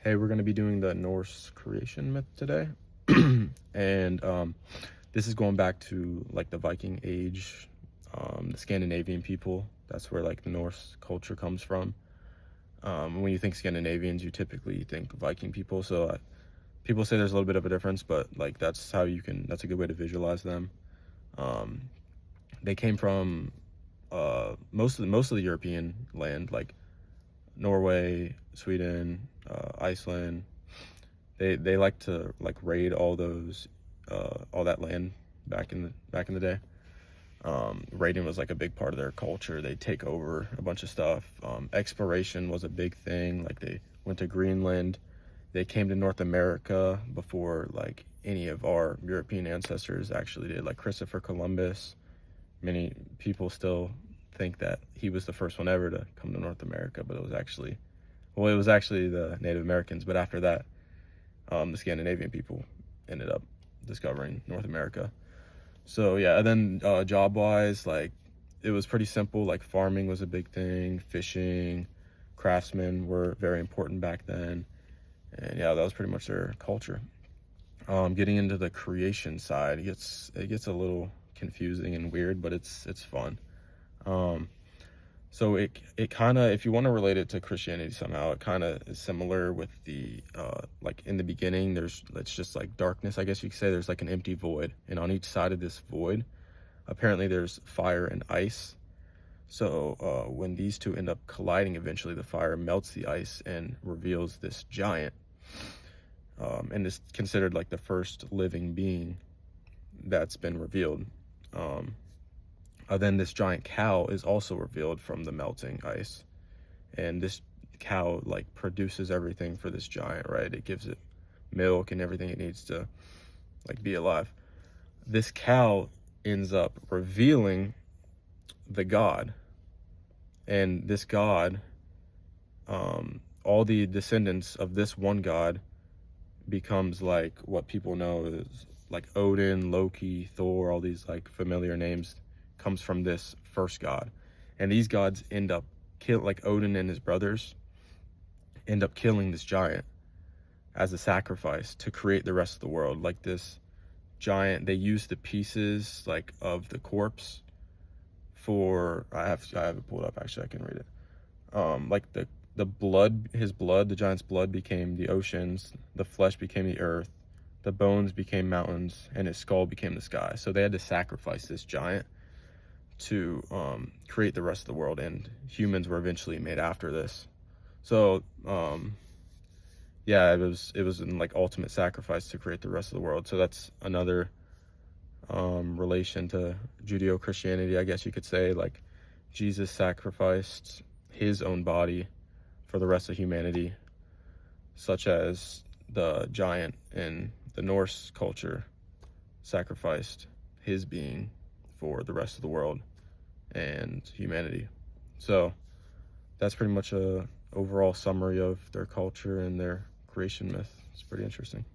Hey, we're going to be doing the Norse creation myth today. And this is going back to like the Viking Age, the Scandinavian people. That's where like the Norse culture comes from. When you think Scandinavians, you typically think Viking people. So people say there's a little bit of a difference, but like that's that's a good way to visualize them. Um, they came from most of the European land, like Norway, Sweden, Iceland. They like to like raid all that land back in the day. Raiding was like a big part of their culture. They take over a bunch of stuff. Exploration was a big thing. Like they went to Greenland. They came to North America before like any of our European ancestors actually did. Like Christopher Columbus. Many people still think that he was the first one ever to come to North America, but it was actually the Native Americans. But after that, the Scandinavian people ended up discovering North America. So yeah, and then job wise, like it was pretty simple. Like farming was a big thing, fishing, craftsmen were very important back then, and yeah, that was pretty much their culture. Getting into the creation side, it gets a little confusing and weird, but it's fun. Um, So it kind of, if you want to relate it to Christianity somehow, it kind of is similar with the like in the beginning, it's just like darkness, I guess you could say. There's like an empty void, and on each side of this void, apparently there's fire and ice. So when these two end up colliding, eventually the fire melts the ice and reveals this giant, and is considered like the first living being that's been revealed. Um, then this giant cow is also revealed from the melting ice, and this cow like produces everything for this giant, right? It gives it milk and everything it needs to like be alive. This cow ends up revealing the god, and this god, all the descendants of this one god becomes like what people know as like Odin, Loki, Thor. All these like familiar names comes from this first god, and these gods end up like Odin and his brothers end up killing this giant as a sacrifice to create the rest of the world. Like this giant, they use the pieces like of the corpse for I have it pulled up, actually I can read it. Like the blood, his blood, the giant's blood became the oceans, the flesh became the earth, the bones became mountains, and his skull became the sky. So they had to sacrifice this giant to create the rest of the world, and humans were eventually made after this. So yeah, it was in like ultimate sacrifice to create the rest of the world. So that's another relation to Judeo-Christianity, I guess you could say. Like Jesus sacrificed his own body for the rest of humanity, such as the giant in the Norse culture sacrificed his being for the rest of the world and humanity. So that's pretty much a overall summary of their culture and their creation myth. It's pretty interesting.